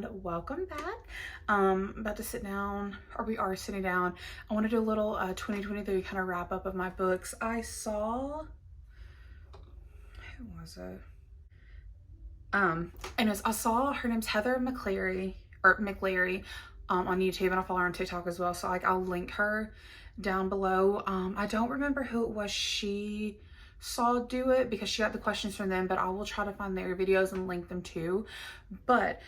and welcome back. About to sit down, or we are sitting down. I want to do a little 2023 kind of wrap up of my books. I saw, who was it? Anyways, I saw her name's Heather McLarry on YouTube, and I follow her on TikTok as well. So like I'll link her down below. I don't remember who it was she saw do it because she got the questions from them, but I will try to find their videos and link them too. But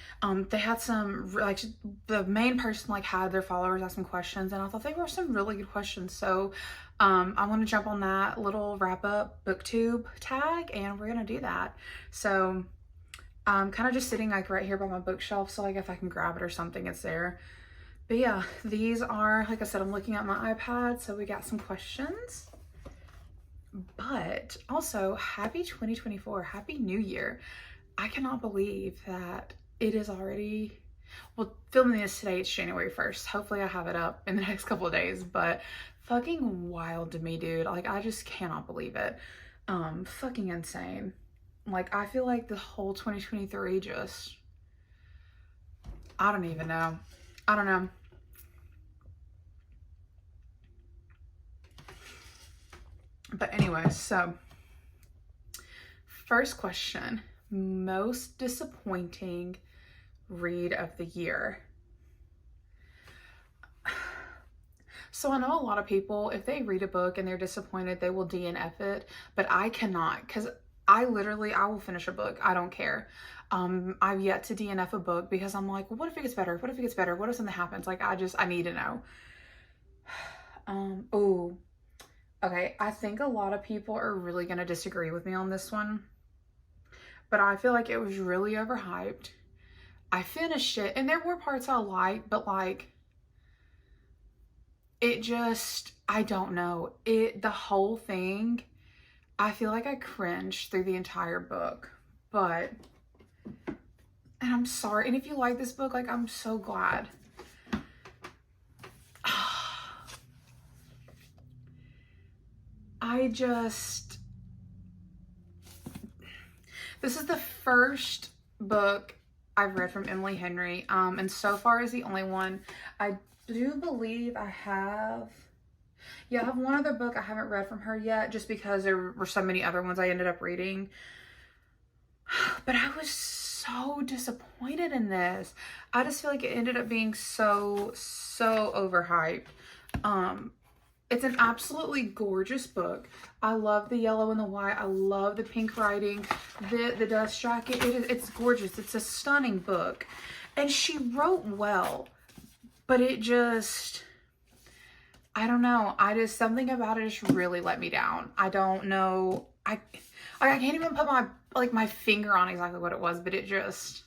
they had some, like, the main person like had their followers ask some questions, and I thought they were some really good questions. So I want to jump on that little wrap up booktube tag, and we're gonna do that. So I'm kind of just sitting like right here by my bookshelf, so like if I can grab it or something, it's there. But yeah, these are, like I said, I'm looking at my iPad, so we got some questions. But also, happy 2024, happy new year. I cannot believe that it is already, well, filming this today, it's January 1st. Hopefully I have it up in the next couple of days, but fucking wild to me, dude. Like, I just cannot believe it. Fucking insane. Like, I feel like the whole 2023 just, I don't even know. I don't know. But anyway, so first question, most disappointing read of the year. So I know a lot of people, if they read a book and they're disappointed, they will DNF it, but I cannot, because I will finish a book. I don't care. I've yet to DNF a book because I'm like, well, what if it gets better? What if it gets better? What if something happens? Like, I need to know. Oh, okay. I think a lot of people are really going to disagree with me on this one, but I feel like it was really overhyped. I finished it and there were parts I liked, but like, it just, I don't know. The whole thing, I feel like I cringed through the entire book, and I'm sorry. And if you like this book, like, I'm so glad. This is the first book I've read from Emily Henry, and so far is the only one. I do believe I have one other book I haven't read from her yet, just because there were so many other ones I ended up reading. But I was so disappointed in this. I just feel like it ended up being so overhyped. It's an absolutely gorgeous book. I love the yellow and the white. I love the pink writing, the dust jacket. It's gorgeous. It's a stunning book. And she wrote well, but it just, I don't know. Something about it just really let me down. I don't know. I can't even put my finger on exactly what it was, but it didn't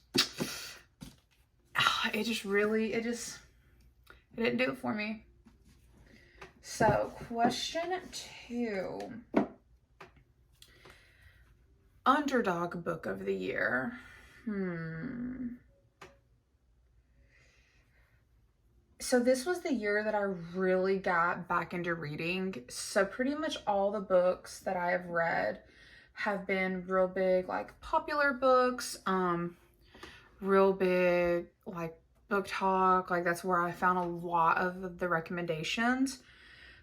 do it for me. So, question 2. Underdog book of the year. So this was the year that I really got back into reading. So pretty much all the books that I have read have been real big, like, popular books, real big, like, book talk. Like, that's where I found a lot of the recommendations.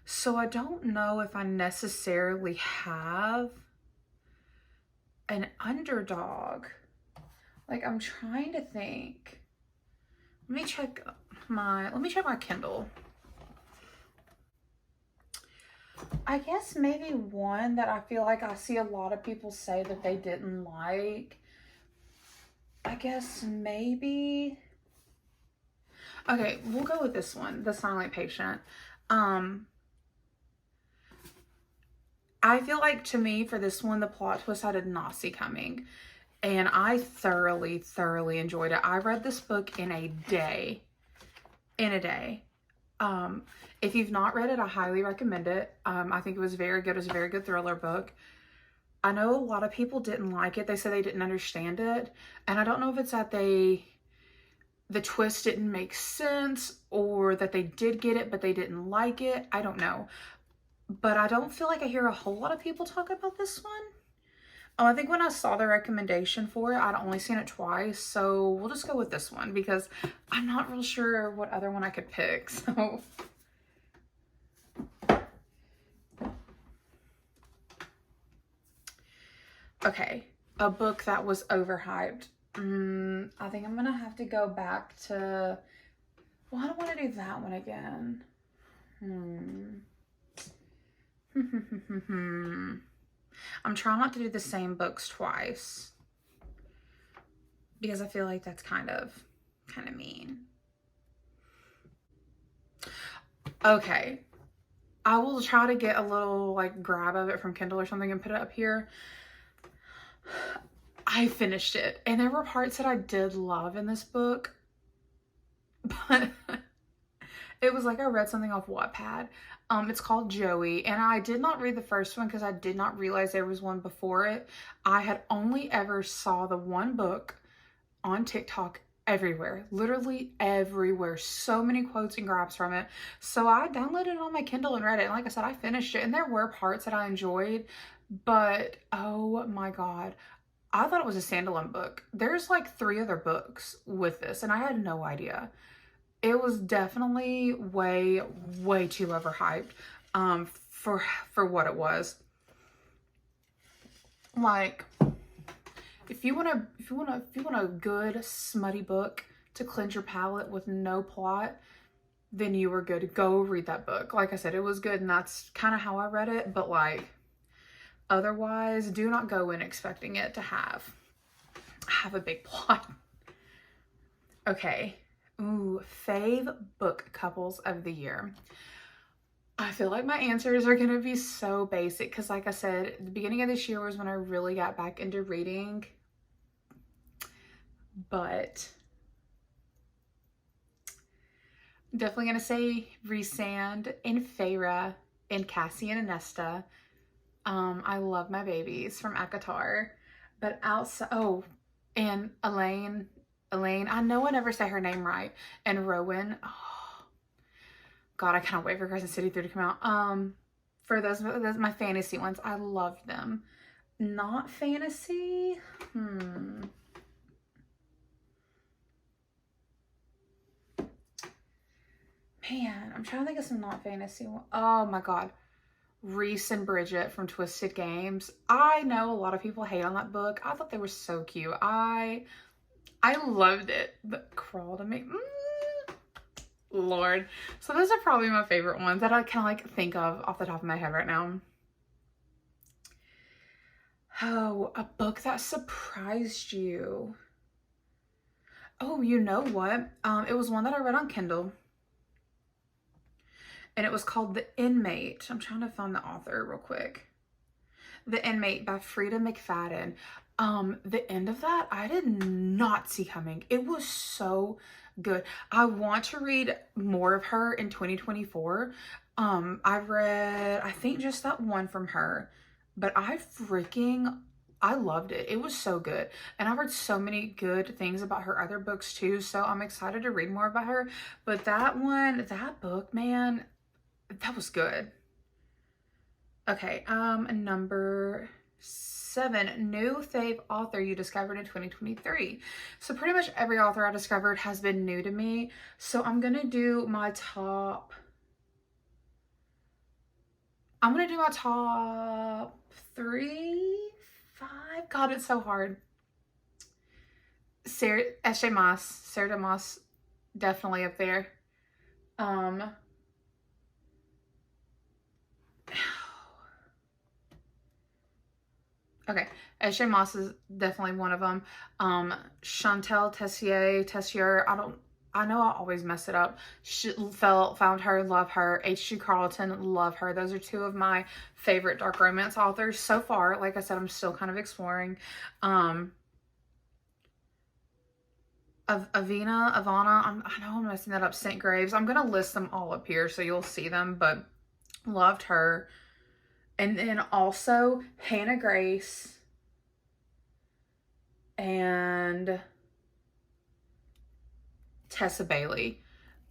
So I don't know if I necessarily have an underdog. Like, I'm trying to think. Let me check my Kindle. I guess maybe one that I feel like I see a lot of people say that they didn't like. I guess maybe. Okay, we'll go with this one, The Silent Patient. I feel like, to me, for this one, the plot twist I did not see coming. And I thoroughly enjoyed it. I read this book in a day. If you've not read it, I highly recommend it. I think it was very good. It was a very good thriller book. I know a lot of people didn't like it. They said they didn't understand it. And I don't know if it's that the twist didn't make sense, or that they did get it, but they didn't like it. I don't know. But I don't feel like I hear a whole lot of people talk about this one. Oh, I think when I saw the recommendation for it, I'd only seen it twice, so we'll just go with this one because I'm not real sure what other one I could pick, so. Okay, a book that was overhyped. I think I'm gonna have to go back to, well, I don't want to do that one again. I'm trying not to do the same books twice because I feel like that's kind of mean. Okay, I will try to get a little like grab of it from Kindle or something and put it up here. I finished it and there were parts that I did love in this book, but it was like I read something off Wattpad. It's called Joey, and I did not read the first one because I did not realize there was one before it. I had only ever saw the one book on TikTok everywhere, literally everywhere. So many quotes and grabs from it. So I downloaded it on my Kindle and read it. And like I said, I finished it, and there were parts that I enjoyed, but oh my God, I thought it was a standalone book. There's like 3 other books with this, and I had no idea. It was definitely way too overhyped for what it was. Like, if you want a good smutty book to cleanse your palate with no plot, then you were good. Go read that book. Like I said, it was good, and that's kind of how I read it, but like otherwise, do not go in expecting it to have a big plot. Okay. Ooh, fave book couples of the year. I feel like my answers are going to be so basic because like I said, the beginning of this year was when I really got back into reading. But definitely going to say Rhysand and Feyre and Cassie and Anesta. I love my babies from ACOTAR. But outside, oh, and Elaine, I know I never say her name right. And Rowan, oh, God, I cannot wait for Crescent City 3 to come out. For those my fantasy ones, I love them. Not fantasy, Man, I'm trying to think of some not fantasy ones. Oh my God. Rhys and Bridget from Twisted Games. I know a lot of people hate on that book. I thought they were so cute. I loved it. But Crawl to Me. Lord. So those are probably my favorite ones that I kind of like think of off the top of my head right now. Oh, a book that surprised you. Oh, you know what? It was one that I read on Kindle. And it was called The Inmate. I'm trying to find the author real quick. The Inmate by Frida McFadden. The end of that, I did not see coming. It was so good. I want to read more of her in 2024. I read, I think just that one from her, but I loved it. It was so good. And I've heard so many good things about her other books too. So I'm excited to read more about her. But that book, man, that was good. Okay, number 7, new fave author you discovered in 2023. So pretty much every author I discovered has been new to me. So I'm gonna do my top 3, 5. God, it's so hard. Sarah DeMaas, definitely up there. Okay, S.J. Moss is definitely one of them. Chantel Tessier, I know I always mess it up. Found her, love her. H.G. Carlton, love her. Those are 2 of my favorite dark romance authors so far. Like I said, I'm still kind of exploring. Ivana, I know I'm messing that up. St. Graves. I'm going to list them all up here so you'll see them, but loved her. And then also Hannah Grace and Tessa Bailey.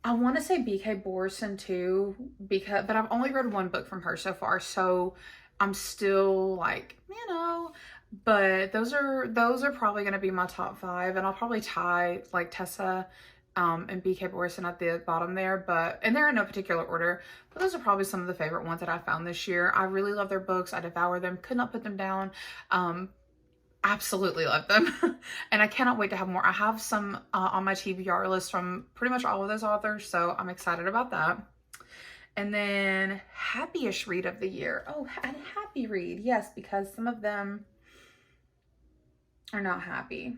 I want to say B.K. Borson too, but I've only read one book from her so far, so I'm still like, But those are probably going to be my top 5, and I'll probably tie like Tessa and BK Borson at the bottom there, and they're in no particular order, but those are probably some of the favorite ones that I found this year. I really love their books. I devour them, could not put them down. Absolutely love them. And I cannot wait to have more. I have some on my TBR list from pretty much all of those authors, so I'm excited about that. And then happiest read of the year. Oh, and happy read. Yes, because some of them are not happy.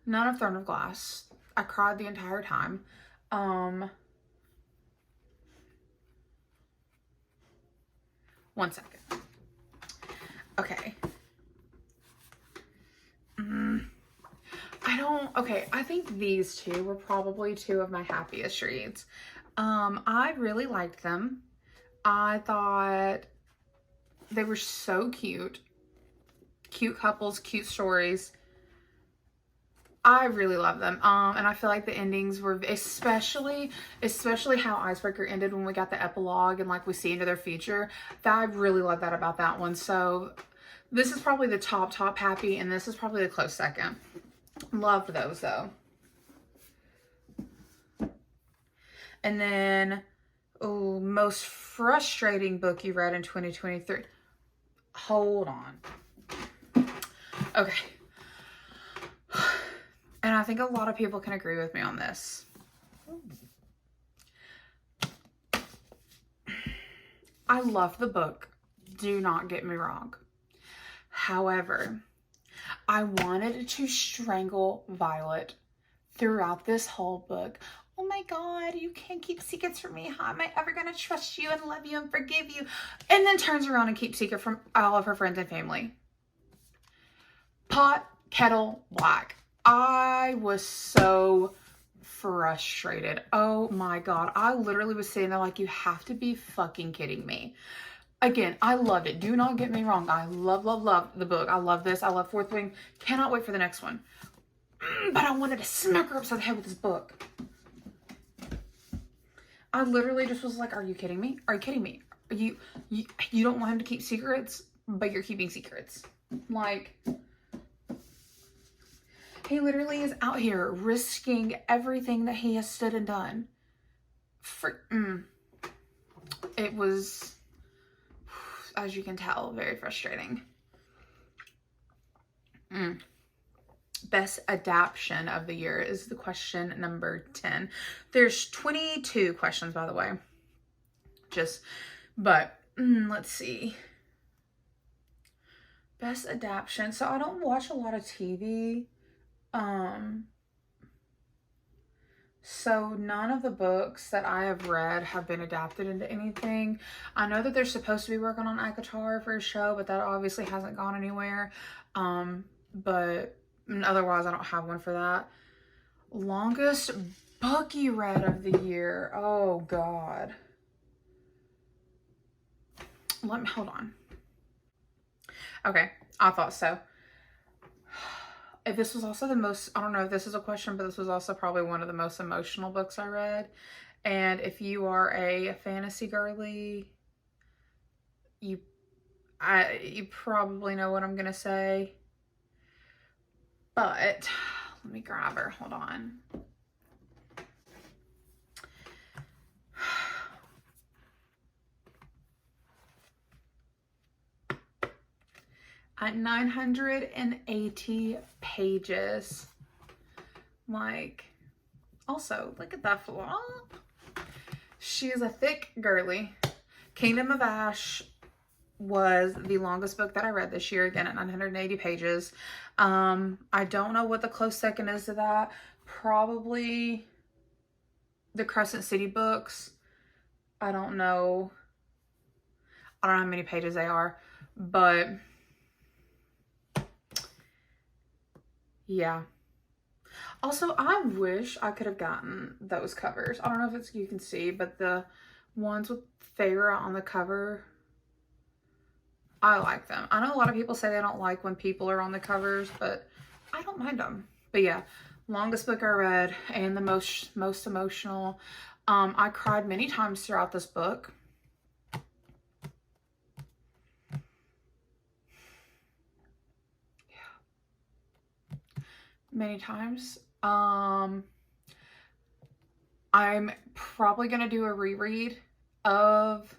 None of Throne of Glass. I cried the entire time. One second. Okay. I think these two were probably two of my happiest reads. I really liked them. I thought they were so cute. Cute couples, cute stories. I really love them. And I feel like the endings were especially how Icebreaker ended when we got the epilogue and like we see into their future. I really love that about that one. So this is probably the top happy, and this is probably the close second. Loved those though. And then, most frustrating book you read in 2023. Hold on. Okay. And I think a lot of people can agree with me on this. I love the book. Do not get me wrong. However, I wanted to strangle Violet throughout this whole book. Oh my God, you can't keep secrets from me. How am I ever going to trust you and love you and forgive you? And then turns around and keeps secret from all of her friends and family. Pot, kettle, black. I was so frustrated. Oh my God. I literally was sitting there like, you have to be fucking kidding me. Again, I loved it. Do not get me wrong. I love the book. I love this. I love Fourth Wing. Cannot wait for the next one. But I wanted to smack her upside the head with this book. I literally just was like, are you kidding me? Are you kidding me? You don't want him to keep secrets, but you're keeping secrets. Like, he literally is out here risking everything that he has stood and done. It was, as you can tell, very frustrating. Best adaptation of the year is the question number 10. There's 22 questions, by the way. Let's see. Best adaptation. So I don't watch a lot of TV. So none of the books that I have read have been adapted into anything. I know that they're supposed to be working on Akatar for a show, but that obviously hasn't gone anywhere. But otherwise I don't have one for that. Longest book you read of the year. Oh God. Hold on. Okay, I thought so. This was also the most, I don't know if this is a question, but this was also probably one of the most emotional books I read. And if you are a fantasy girly, you probably know what I'm going to say. But let me grab her. Hold on. At 980 pages. Like, also, look at that flop. She is a thick girly. Kingdom of Ash was the longest book that I read this year, again at 980 pages. I don't know what the close second is to that. Probably the Crescent City books. I don't know how many pages they are, but yeah. Also, I wish I could have gotten those covers. I don't know if you can see, but the ones with Feyre on the cover, I like them. I know a lot of people say they don't like when people are on the covers, but I don't mind them. But yeah, longest book I read and the most emotional. I cried many times throughout this book. many times. I'm probably gonna do a reread of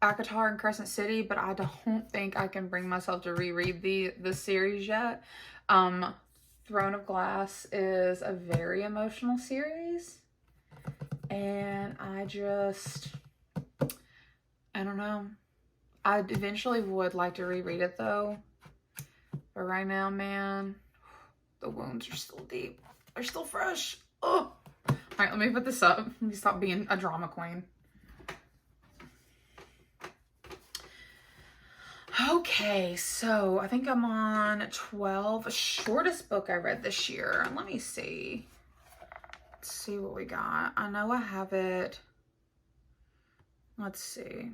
ACOTAR and Crescent City, but I don't think I can bring myself to reread the series yet. Throne of Glass is a very emotional series, and I don't know. I eventually would like to reread it though, but right now, man, the wounds are still deep. They're still fresh. Oh, all right, let me put this up. Let me stop being a drama queen. Okay, so I think I'm on 12. Shortest book I read this year. Let me see. Let's see what we got. I know I have it. Let's see.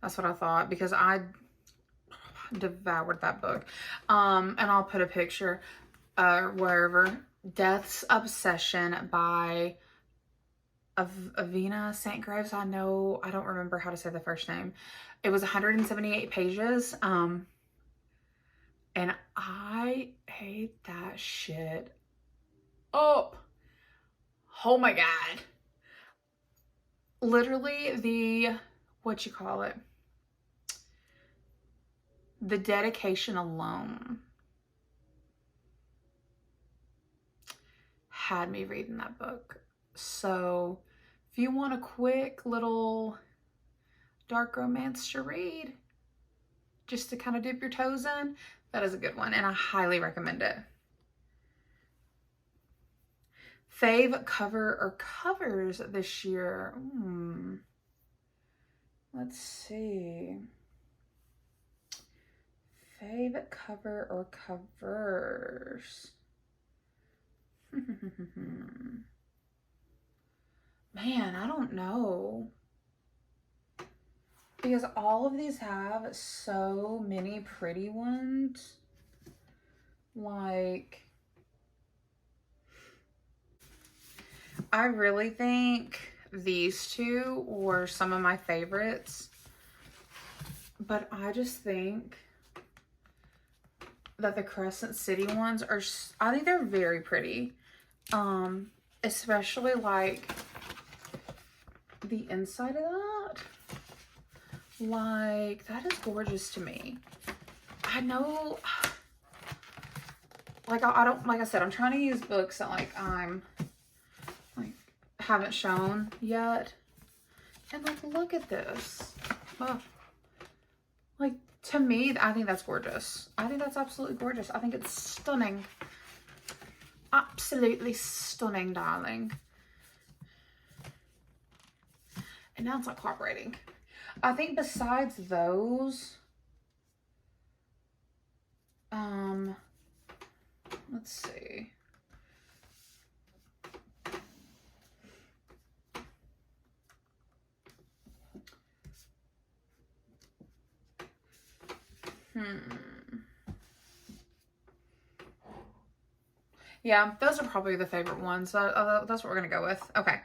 That's what I thought, because I devoured that book. And I'll put a picture wherever. Death's Obsession by Avina St. Graves. I don't remember how to say the first name. It was 178 pages. And I ate that shit up. Oh my God. Literally the dedication alone had me reading that book. So if you want a quick little dark romance to read, just to kind of dip your toes in, that is a good one, and I highly recommend it. Fave cover or covers this year. Let's see. Fave cover or covers. Man, I don't know. Because all of these have so many pretty ones. Like, I really think these two were some of my favorites. But I just think that the Crescent City ones are, I think they're very pretty. Especially like the inside of that. Like, that is gorgeous to me. I know, like, I don't, like I said, I'm trying to use books that like haven't shown yet. And like, look at this. Oh. Like, to me, I think that's gorgeous. I think that's absolutely gorgeous. I think it's stunning. Absolutely stunning, darling. And now it's not cooperating. I think besides those, let's see. Yeah, those are probably the favorite ones. That's what we're gonna go with. Okay.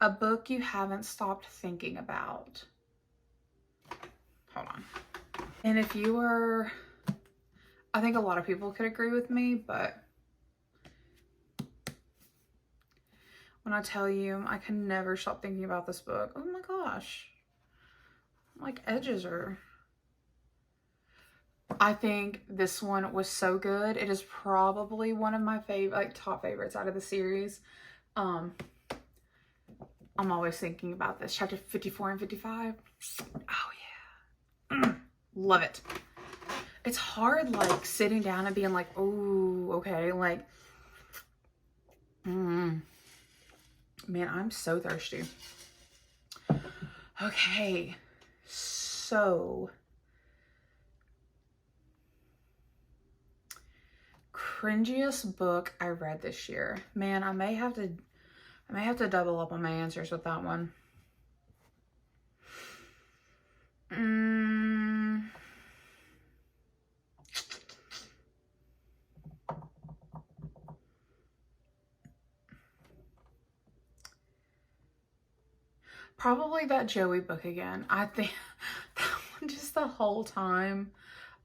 A book you haven't stopped thinking about. Hold on. And if you were, I think a lot of people could agree with me, but when I tell you, I can never stop thinking about this book. Oh my gosh. Like, edges are... I think this one was so good. It is probably one of my favorite, like, top favorites out of the series. I'm always thinking about this. Chapter 54 and 55. Oh yeah. Love it. It's hard, like, sitting down and being like, oh, okay, like, man, I'm so thirsty. Okay, so cringiest book I read this year. Man, I may have to double up on my answers with that one. Probably that Joey book again. I think just the whole time,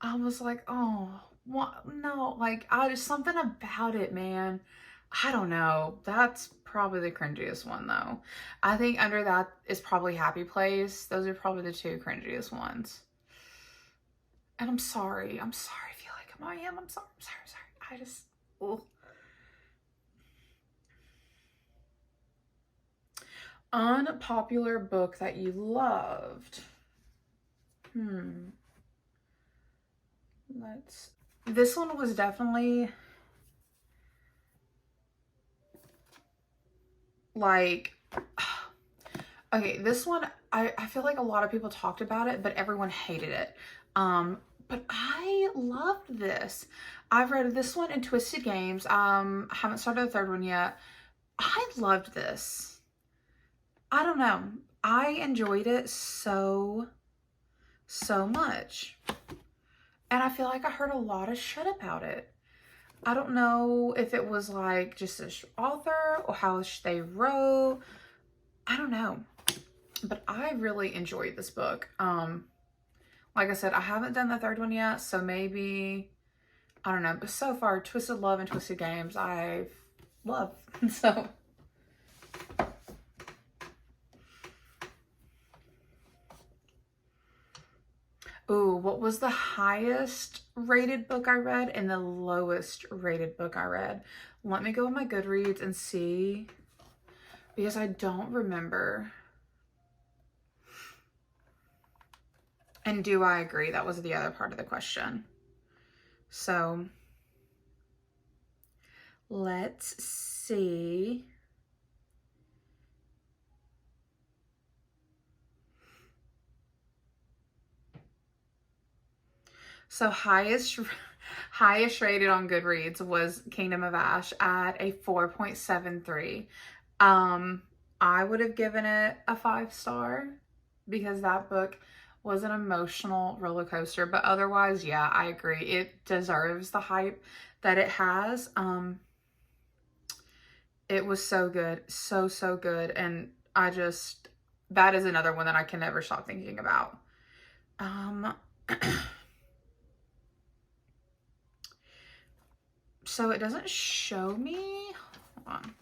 I was like, oh, what? No, like, I just, something about it, man. I don't know. That's probably the cringiest one, though. I think under that is probably Happy Place. Those are probably the two cringiest ones. And I'm sorry. I'm sorry if you like them. I am. I'm sorry. I'm sorry. I'm sorry. I just, ugh. Unpopular book that you loved. This one was definitely like, okay, this one, I feel like a lot of people talked about it, but everyone hated it. But I loved this. I've read this one in Twisted Games. I haven't started the third one yet. I loved this. I don't know. I enjoyed it so much. And I feel like I heard a lot of shit about it. I don't know if it was like just the author or how they wrote. I don't know. But I really enjoyed this book. Like I said, I haven't done the third one yet, so maybe, I don't know. But so far, Twisted Love and Twisted Games, I've loved. So, ooh, what was the highest rated book I read and the lowest rated book I read? Let me go on my Goodreads and see, because I don't remember. And do I agree? That was the other part of the question. So, let's see. So highest rated on Goodreads was Kingdom of Ash at a 4.73. I would have given it a 5-star because that book was an emotional roller coaster. But otherwise, yeah, I agree. It deserves the hype that it has. It was so good. So good. And that is another one that I can never stop thinking about. So it doesn't show me, hold on.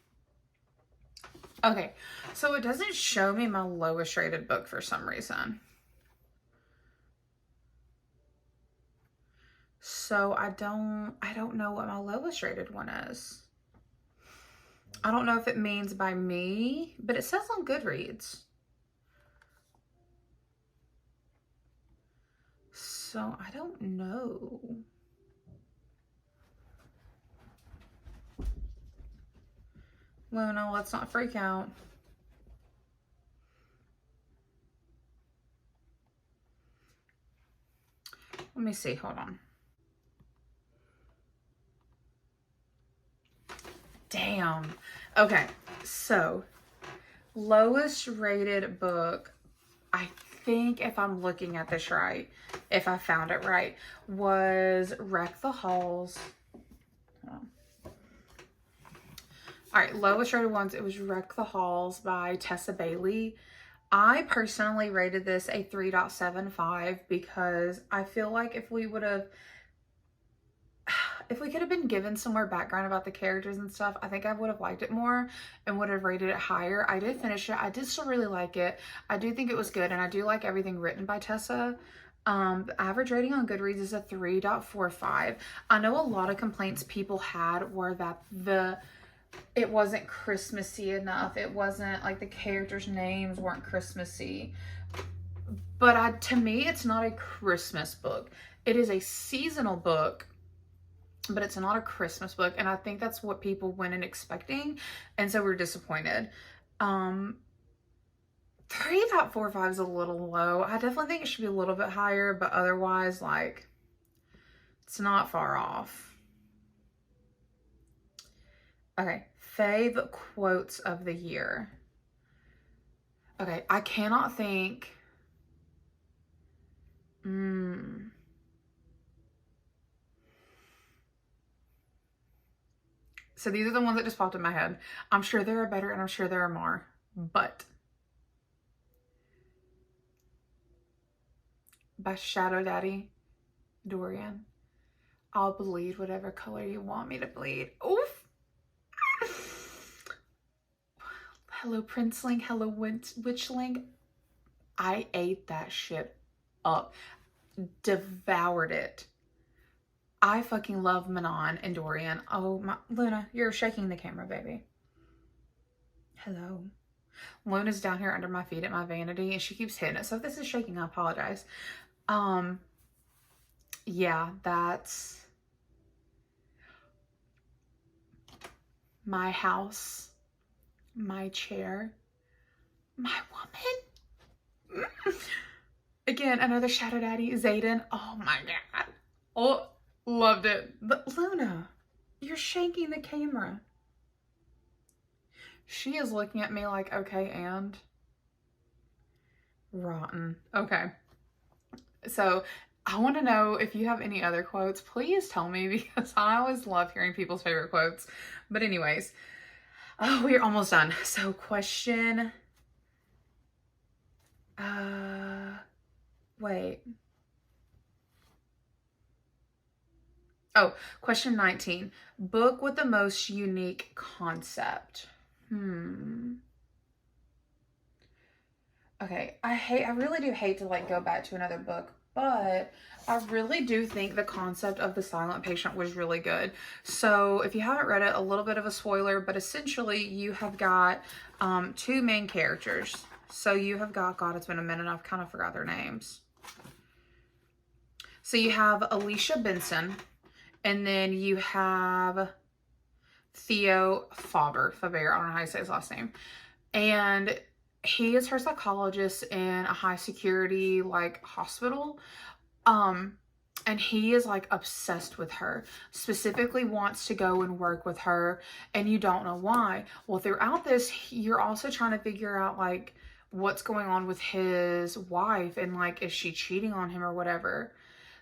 Okay, so it doesn't show me my lowest rated book for some reason. So I don't know what my lowest rated one is. I don't know if it means by me, but it says on Goodreads. So I don't know. Luna, let's not freak out. Let me see, hold on. Damn. Okay, so lowest rated book, I think if I'm looking at this right, if I found it right, was Wreck the Halls. All right, lowest rated ones, it was Wreck the Halls by Tessa Bailey. I personally rated this a 3.75 because I feel like if we could have been given some more background about the characters and stuff, I think I would have liked it more and would have rated it higher. I did finish it. I did still really like it. I do think it was good, and I do like everything written by Tessa. The average rating on Goodreads is a 3.45. I know a lot of complaints people had were that it wasn't Christmassy enough. It wasn't like the characters' names weren't Christmassy. But to me, it's not a Christmas book. It is a seasonal book, but it's not a Christmas book. And I think that's what people went in expecting. And so we're disappointed. 3.45 is a little low. I definitely think it should be a little bit higher, but otherwise, like, it's not far off. Okay, fave quotes of the year. Okay, I cannot think. So these are the ones that just popped in my head. I'm sure there are better and I'm sure there are more, but by Shadow Daddy Dorian. I'll bleed whatever color you want me to bleed. Oof. Hello Princeling, hello Witchling. I ate that shit up. Devoured it. I fucking love Manon and Dorian. Oh my, Luna, you're shaking the camera, baby. Hello. Luna's down here under my feet at my vanity and she keeps hitting it. So if this is shaking, I apologize. Yeah, that's my house, my chair, my woman. Again, another Shadow Daddy, Zayden. Oh my God. Oh, loved it. But Luna, you're shaking the camera. She is looking at me like, okay, and rotten. Okay. So I want to know if you have any other quotes. Please tell me because I always love hearing people's favorite quotes. But anyways, oh, we're almost done. So question, wait. Oh, question 19. Book with the most unique concept. Okay, I really do hate to like go back to another book, but I really do think the concept of the silent patient was really good. So if you haven't read it, a little bit of a spoiler, but essentially you have got two main characters. So you have got, God, it's been a minute, I've kind of forgot their names. So you have Alicia Benson, and then you have Theo Faber, I don't know how you say his last name. And he is her psychologist in a high security like hospital. And he is like obsessed with her, specifically wants to go and work with her, and you don't know why. Well, throughout this, you're also trying to figure out like what's going on with his wife and like, is she cheating on him or whatever?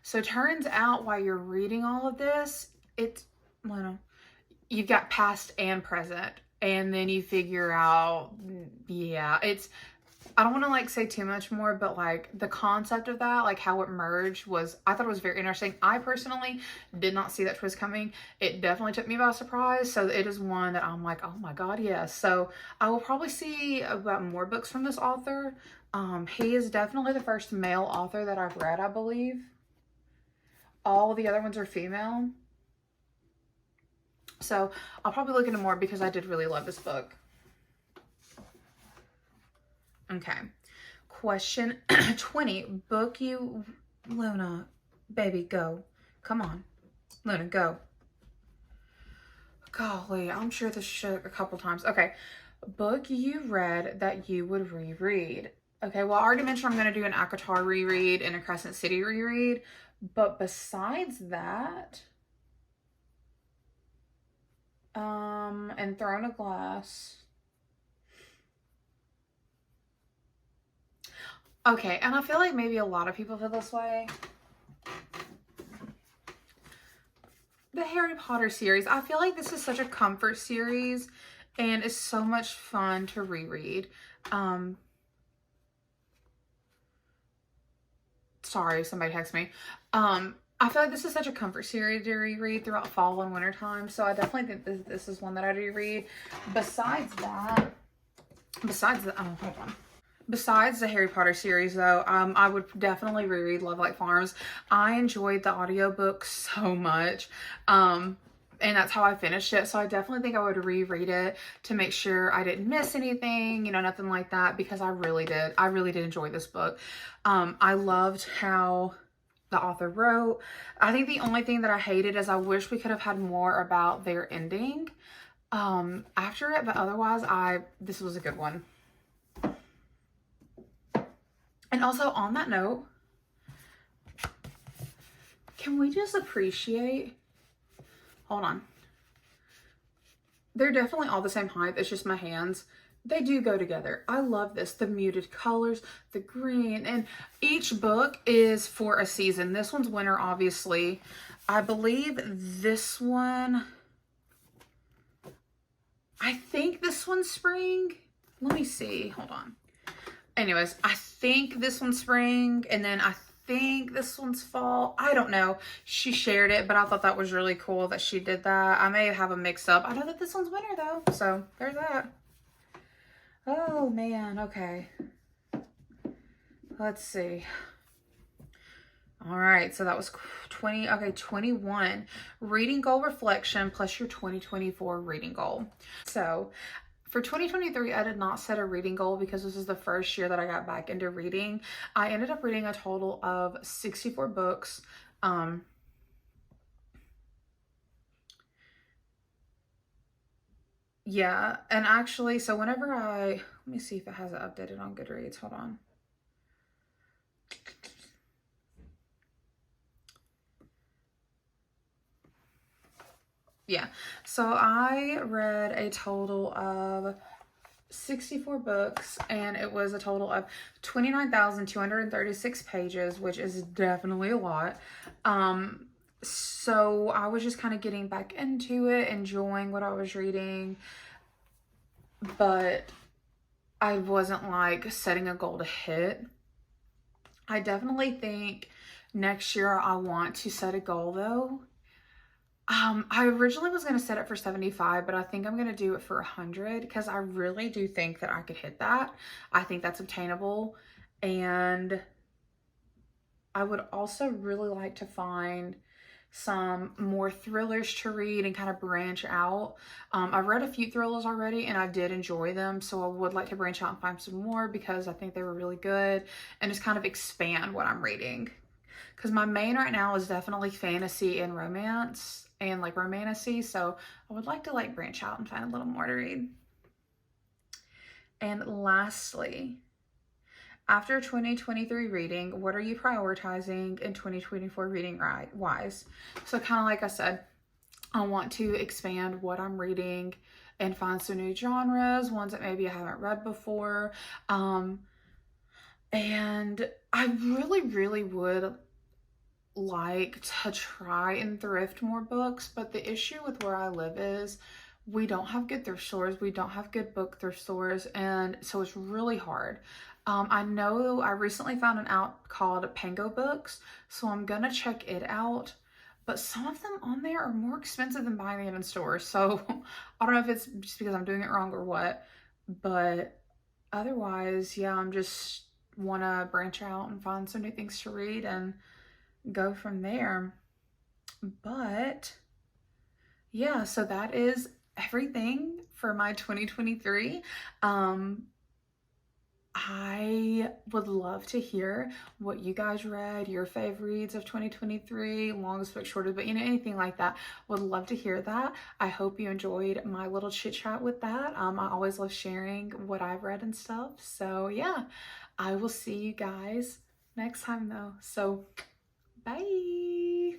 So it turns out while you're reading all of this, you've got past and present. And then you figure out, yeah, I don't want to like say too much more, but like the concept of that, like how it merged I thought it was very interesting. I personally did not see that twist coming. It definitely took me by surprise. So it is one that I'm like, oh my God, yes. So I will probably see about more books from this author. He is definitely the first male author that I've read, I believe. All the other ones are female. So I'll probably look into more because I did really love this book. Okay. Question 20. Book you, Luna, baby, go. Come on. Luna, go. Golly, I'm sure this shook a couple times. Okay. Book you read that you would reread. Okay, well, I already mentioned I'm going to do an ACOTAR reread and a Crescent City reread. But besides that, and Throne of Glass. Okay, and I feel like maybe a lot of people feel this way. The Harry Potter series. I feel like this is such a comfort series and it's so much fun to reread. Sorry, somebody texted me. I feel like this is such a comfort series to reread throughout fall and winter time. So I definitely think this is one that I do read. Besides the Harry Potter series though, I would definitely reread Love Like Farms. I enjoyed the audiobook so much. And that's how I finished it. So I definitely think I would reread it to make sure I didn't miss anything, you know, nothing like that, because I really did enjoy this book. I loved how the author wrote. I think the only thing that I hated is I wish we could have had more about their ending after it, but otherwise this was a good one. And also on that note, can we just appreciate, hold on. They're definitely all the same height. It's just my hands. They do go together. I love this. The muted colors, the green, and each book is for a season. This one's winter, obviously. I believe this one, I think this one's spring. Let me see. Hold on. Anyways, I think this one's spring, and then I think this one's fall. I don't know. She shared it, but I thought that was really cool that she did that. I may have a mix up. I know that this one's winter though, so there's that. Oh man, okay. Let's see. All right, so that was 21. Reading goal reflection plus your 2024 reading goal. So for 2023, I did not set a reading goal because this is the first year that I got back into reading. I ended up reading a total of 64 books. Yeah, and actually, so whenever let me see if it has it updated on Goodreads. Hold on. Yeah, so I read a total of 64 books, and it was a total of 29,236 pages, which is definitely a lot. So I was just kind of getting back into it, enjoying what I was reading, but I wasn't like setting a goal to hit. I definitely think next year I want to set a goal though. I originally was going to set it for 75, but I think I'm going to do it for 100 because I really do think that I could hit that. I think that's obtainable. And I would also really like to find some more thrillers to read and kind of branch out. I've read a few thrillers already and I did enjoy them. So I would like to branch out and find some more because I think they were really good and just kind of expand what I'm reading. Because my main right now is definitely fantasy and romance and like romantasy. So I would like to like branch out and find a little more to read. And lastly, after 2023 reading, what are you prioritizing in 2024 reading wise? So kind of like I said, I want to expand what I'm reading and find some new genres, ones that maybe I haven't read before. And I really would like to try and thrift more books, but the issue with where I live is we don't have good thrift stores, we don't have good book thrift stores, and so it's really hard. I know I recently found an app called Pango Books, so I'm gonna check it out, but some of them on there are more expensive than buying them in stores, so I don't know if it's just because I'm doing it wrong or what, but otherwise, yeah, I'm just want to branch out and find some new things to read and go from there. But yeah, so that is everything for my 2023. I would love to hear what you guys read, your favorite reads of 2023, longest book, shortest book, anything like that. Would love to hear that. I hope you enjoyed my little chit chat with that. I always love sharing what I've read and stuff. So yeah, I will see you guys next time though. So bye.